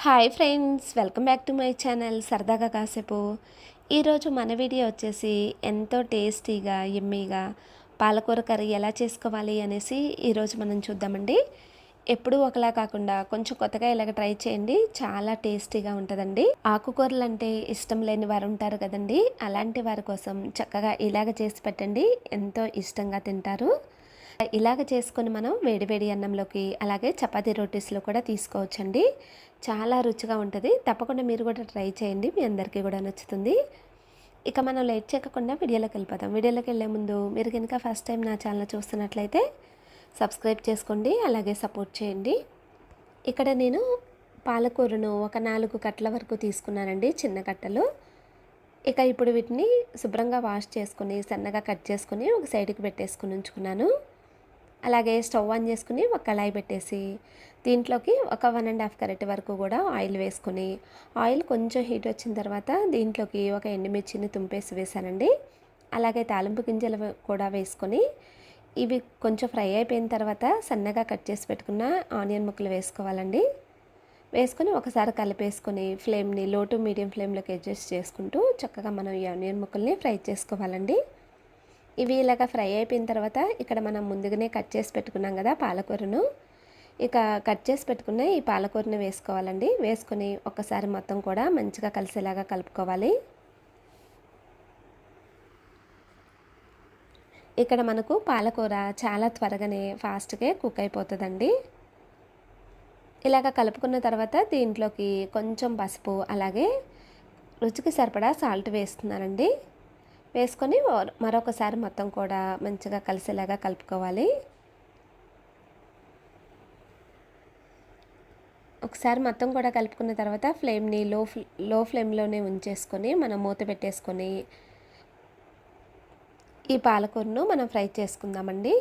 Hi friends, welcome back to my channel సరదాగా కాసేపు. ఈరోజు మన వీడియో వచ్చేసి ఎంతో టేస్టీగా యమ్మీగా పాలకూర కర్రీ ఎలా చేసుకోవాలి అనేసి ఈరోజు మనం చూద్దామండి. ఎప్పుడూ ఒకలా కాకుండా కొంచెం కొత్తగా ఇలాగ ట్రై చేయండి, చాలా టేస్టీగా ఉంటుందండి. ఆకుకూరలు అంటే ఇష్టం లేని వారు ఉంటారు కదండి, అలాంటి వారి కోసం చక్కగా ఇలాగ చేసి పెట్టండి, ఎంతో ఇష్టంగా తింటారు. ఇలాగ చేసుకొని మనం వేడివేడి అన్నంలోకి అలాగే చపాతీ రోటీస్లో కూడా తీసుకోవచ్చండి. చాలా రుచిగా ఉంటుంది. తప్పకుండా మీరు కూడా ట్రై చేయండి, మీ అందరికీ కూడా నచ్చుతుంది. ఇక మనం లేట్ చేయకుండా వీడియోలోకి వెళ్ళిపోతాం. వీడియోలోకి వెళ్ళే ముందు మీరు కనుక ఫస్ట్ టైం నా ఛానల్ చూస్తున్నట్లయితే సబ్స్క్రైబ్ చేసుకోండి, అలాగే సపోర్ట్ చేయండి. ఇక్కడ నేను పాలకూరను ఒక 4 కట్టల వరకు తీసుకున్నానండి, చిన్న కట్టలు. ఇక ఇప్పుడు వీటిని శుభ్రంగా వాష్ చేసుకుని సన్నగా కట్ చేసుకుని ఒక సైడ్కి పెట్టేసుకుని ఉంచుకున్నాను. అలాగే స్టవ్ ఆన్ చేసుకుని ఒక కళాయి పెట్టేసి దీంట్లోకి ఒక 1.5 గరిటె వరకు కూడా ఆయిల్ వేసుకుని, ఆయిల్ కొంచెం హీట్ వచ్చిన తర్వాత దీంట్లోకి ఒక ఎండుమిర్చిని తుంపేసి వేసానండి. అలాగే తాలింపు గింజలు కూడా వేసుకొని ఇవి కొంచెం ఫ్రై అయిపోయిన తర్వాత సన్నగా కట్ చేసి పెట్టుకున్న ఆనియన్ ముక్కలు వేసుకోవాలండి. వేసుకొని ఒకసారి కలిపేసుకొని ఫ్లేమ్ని లో టు మీడియం ఫ్లేమ్లోకి అడ్జస్ట్ చేసుకుంటూ చక్కగా మనం ఈ ఆనియన్ ముక్కల్ని ఫ్రై చేసుకోవాలండి. ఇవి ఇలాగ ఫ్రై అయిపోయిన తర్వాత ఇక్కడ మనం ముందుగానే కట్ చేసి పెట్టుకున్నాం కదా పాలకూరను, ఇక కట్ చేసి పెట్టుకున్న ఈ పాలకూరని వేసుకోవాలండి. వేసుకొని ఒకసారి మొత్తం కూడా మంచిగా కలిసేలాగా కలుపుకోవాలి. ఇక్కడ మనకు పాలకూర చాలా త్వరగానే ఫాస్ట్గా కుక్ అయిపోతుందండి. ఇలాగ కలుపుకున్న తర్వాత దీంట్లోకి కొంచెం పసుపు అలాగే రుచికి సరిపడా సాల్ట్ వేస్తున్నానండి. వేసుకొని మరొకసారి మొత్తం కూడా మంచిగా కలిసేలాగా కలుపుకోవాలి. ఒకసారి మొత్తం కూడా కలుపుకున్న తర్వాత ఫ్లేమ్ని లో ఫ్లేమ్లోనే ఉంచేసుకొని మనం మూత పెట్టేసుకొని ఈ పాలకూరను మనం ఫ్రై చేసుకుందామండి.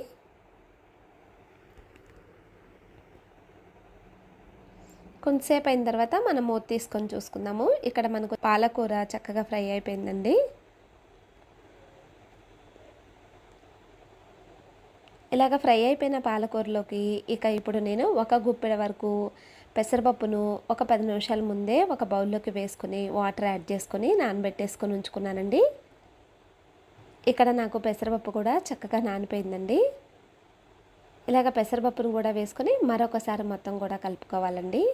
కొంతసేపు అయిన తర్వాత మనం మూత తీసుకొని చూసుకుందాము. ఇక్కడ మనకు పాలకూర చక్కగా ఫ్రై అయిపోయిందండి. ఇలాగ ఫ్రై అయిపోయిన పాలకూరలోకి ఇక ఇప్పుడు నేను ఒక గుప్పెడ వరకు పెసరపప్పును ఒక 10 నిమిషాల ముందే ఒక బౌల్లోకి వేసుకుని వాటర్ యాడ్ చేసుకొని నానబెట్టేసుకొని ఉంచుకున్నానండి. ఇక్కడ నాకు పెసరపప్పు కూడా చక్కగా నానిపోయిందండి. ఇలాగ పెసరపప్పును కూడా వేసుకొని మరొకసారి మొత్తం కూడా కలుపుకోవాలండి.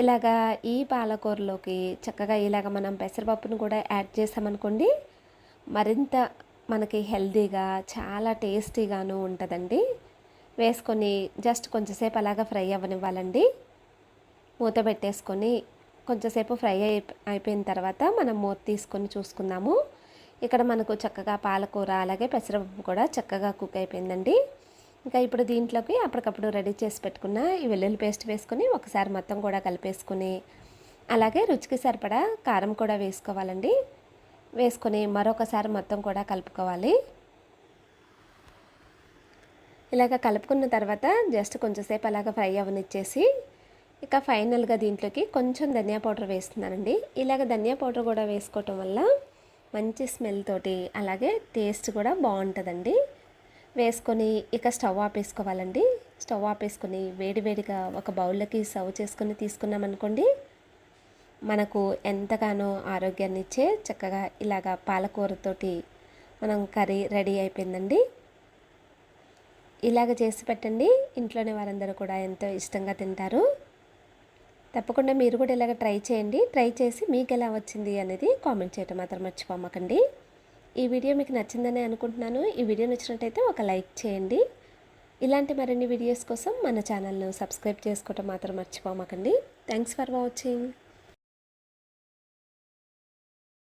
ఇలాగా ఈ పాలకూరలోకి చక్కగా ఇలాగ మనం పెసరపప్పును కూడా యాడ్ చేసామనుకోండి, మరింత మనకి హెల్తీగా చాలా టేస్టీగాను ఉంటుందండి. వేసుకొని జస్ట్ కొంచెంసేపు అలాగా ఫ్రై అవ్వనివ్వాలండి. మూత పెట్టేసుకొని కొంచెంసేపు ఫ్రై అయిపోయిన తర్వాత మనం మూత తీసుకొని చూసుకుందాము. ఇక్కడ మనకు చక్కగా పాలకూర అలాగే పెసరపప్పు కూడా చక్కగా కుక్ అయిపోయిందండి. ఇంకా ఇప్పుడు దీంట్లోకి అప్పటికప్పుడు రెడీ చేసి పెట్టుకున్న ఈ వెల్లుల్లి పేస్ట్ వేసుకొని ఒకసారి మొత్తం కూడా కలిపేసుకొని అలాగే రుచికి సరిపడా కారం కూడా వేసుకోవాలండి. వేసుకొని మరొకసారి మొత్తం కూడా కలుపుకోవాలి. ఇలాగ కలుపుకున్న తర్వాత జస్ట్ కొంచెంసేపు అలాగ ఫ్రై అవనిచ్చేసి ఇక ఫైనల్గా దీంట్లోకి కొంచెం ధనియా పౌడర్ వేస్తున్నానండి. ఇలాగ ధనియా పౌడర్ కూడా వేసుకోవటం వల్ల మంచి స్మెల్ తోటి అలాగే టేస్ట్ కూడా బాగుంటుందండి. వేసుకొని ఇక స్టవ్ ఆపేసుకోవాలండి. స్టవ్ ఆపేసుకొని వేడివేడిగా ఒక బౌల్లోకి సర్వ్ చేసుకొని తీసుకున్నామనుకోండి, మనకు ఎంతగానో ఆరోగ్యాన్ని ఇచ్చే చక్కగా ఇలాగా పాలకూరతోటి మనం కర్రీ రెడీ అయిపోయిందండి. ఇలాగ చేసి పెట్టండి, ఇంట్లోనే వారందరూ కూడా ఎంతో ఇష్టంగా తింటారు. తప్పకుండా మీరు కూడా ఇలాగ ట్రై చేయండి. ట్రై చేసి మీకు ఎలా వచ్చింది అనేది కామెంట్ చేయటం మాత్రం మర్చిపోమాకండి. ఈ వీడియో మీకు నచ్చిందని అనుకుంటున్నాను. ఈ వీడియో నచ్చినట్టయితే ఒక లైక్ చేయండి. ఇలాంటి మరిన్ని వీడియోస్ కోసం మన ఛానల్ను సబ్స్క్రైబ్ చేసుకోవటం మాత్రం మర్చిపోమాకండి. Thanks for watching.